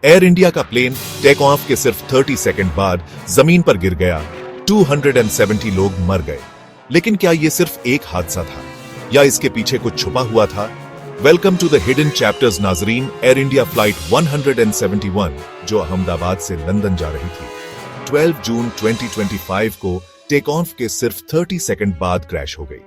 Air India का plane take off के सिर्फ 30 सेकंड बाद जमीन पर गिर गया। 270 लोग मर गए। लेकिन क्या यह सिर्फ एक हादसा था या इसके पीछे कुछ छुपा हुआ था? Welcome to the hidden chapters नाजरीन। एयर इंडिया फ्लाइट 171 जो अहमदाबाद से लंदन जा रही थी, 12 जून 2025 को टेक ऑफ के सिर्फ 30 सेकंड बाद क्रैश हो गई।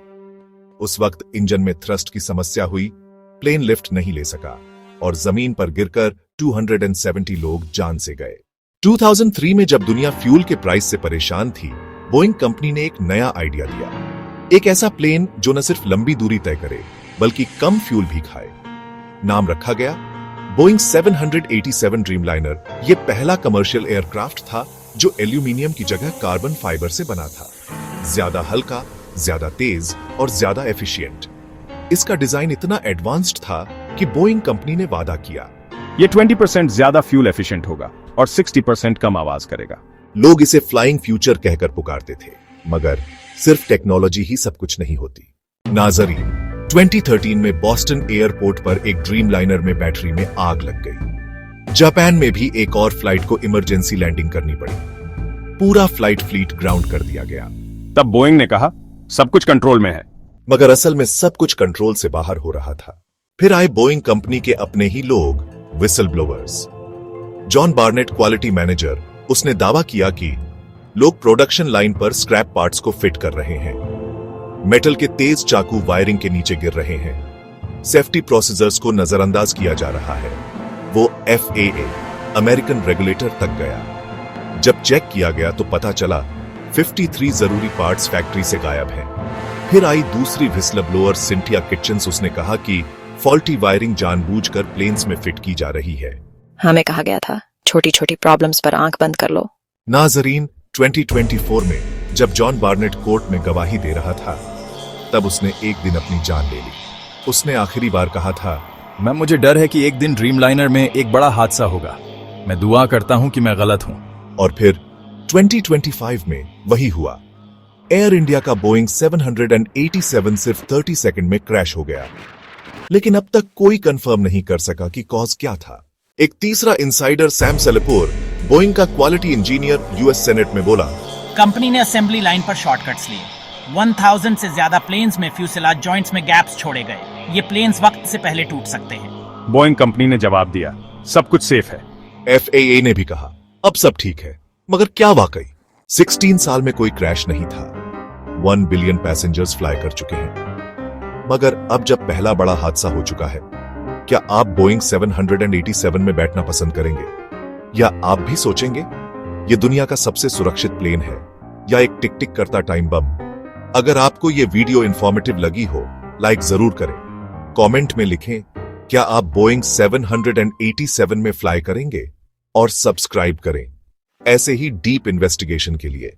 उस वक्त इंजन में थ्रस्ट की समस्या हुई, प्लेन लिफ्ट नहीं ले सका और जमीन पर गिरकर 270 लोग जान से गए। 2003 में जब दुनिया फ्यूल के प्राइस से परेशान थी, बोइंग कंपनी ने एक नया आइडिया दिया। एक ऐसा प्लेन जो न सिर्फ लंबी दूरी तय करे बल्कि कम फ्यूल भी खाए। नाम रखा गया बोइंग 787 ड्रीमलाइनर। यह पहला कमर्शियल एयरक्राफ्ट था जो एल्यूमिनियम की जगह कार्बन फाइबर से बना था। ज्यादा हल्का, ज्यादा तेज और ज्यादा एफिशिएंट। इसका डिजाइन इतना एडवांस्ड था कि बोइंग कंपनी ने वादा किया, ये 20% ज्यादा फ्यूल एफिशिएंट होगा और 60% कम आवाज करेगा। लोग इसे फ्लाइंग फ्यूचर कहकर पुकारते थे, मगर सिर्फ टेक्नोलॉजी ही सब कुछ नहीं होती। नाजरीन, 2013 में बॉस्टन एयरपोर्ट पर एक ड्रीमलाइनर में बैटरी में आग लग गई। जापान में भी एक और फ्लाइट को इमरजेंसी लैंडिंग करनी पड़ी। पूरा फ्लाइट फ्लीट ग्राउंड कर दिया गया। तब बोइंग ने कहा सब कुछ कंट्रोल में है, मगर असल में सब कुछ कंट्रोल से बाहर हो रहा था। फिर आए बोइंग कंपनी के अपने ही लोग, whistle blowers. John Barnett quality manager, उसने दावा किया कि लोग प्रोडक्शन लाइन पर स्क्रैप पार्ट्स को फिट कर रहे हैं, मेटल के तेज चाकू वायरिंग के नीचे गिर रहे हैं, सेफ्टी प्रोसीजर्स को नजरअंदाज किया जा रहा है। वो FAA अमेरिकन रेगुलेटर तक गया। जब चेक किया गया तो पता चला 53 जरूरी पार्ट्स फैक्ट्री से गायब हैं। फिर आई दूसरी व्हिस्लर ब्लोअर सिंथिया किचन्स। उसने कहा कि फॉल्टी वायरिंग जानबूझकर प्लेन्स में फिट की जा रही है। हमें कहा गया था छोटी छोटी प्रॉब्लम्स पर आंख बंद कर लो। नाजरीन, 2024 में जब जॉन बार्नेट कोर्ट में गवाही दे रहा था, तब उसने एक दिन अपनी जान ले ली। उसने आखिरी बार कहा था, मुझे डर है कि एक दिन ड्रीमलाइनर में एक बड़ा हादसा होगा। मैं दुआ करता हूं कि मैं गलत हूं। और फिर 2025 में वही हुआ। एयर इंडिया का बोइंग 787 सिर्फ 30 सेकंड में क्रैश हो गया। लेकिन अब तक कोई कंफर्म नहीं कर सका कि कॉज क्या था। एक तीसरा इंसाइडर सैम सेलेपोर, बोइंग का क्वालिटी इंजीनियर, यूएस सेनेट में बोला, कंपनी ने असेंबली लाइन पर शॉर्टकट्स लिए। 1000 से ज्यादा प्लेन्स में फ्यूसेलाज जॉइंट्स में गैप्स छोड़े गए। ये प्लेन्स वक्त से पहले टूट सकते हैं। बोइंग कंपनी ने जवाब दिया सब कुछ सेफ है। FAA ने भी कहा अब सब ठीक है। मगर क्या वाकई 16 साल में कोई क्रैश नहीं था? 1 बिलियन पैसेंजर्स फ्लाई कर चुके हैं। मगर अब जब पहला बड़ा हादसा हो चुका है, क्या आप बोइंग 787 में बैठना पसंद करेंगे? या आप भी सोचेंगे यह दुनिया का सबसे सुरक्षित प्लेन है या एक टिक टिक करता टाइम बम? अगर आपको यह वीडियो इंफॉर्मेटिव लगी हो, लाइक जरूर करें। कमेंट में लिखें क्या आप बोइंग 787 में फ्लाई करेंगे, और सब्सक्राइब करें ऐसे ही डीप इन्वेस्टिगेशन के लिए।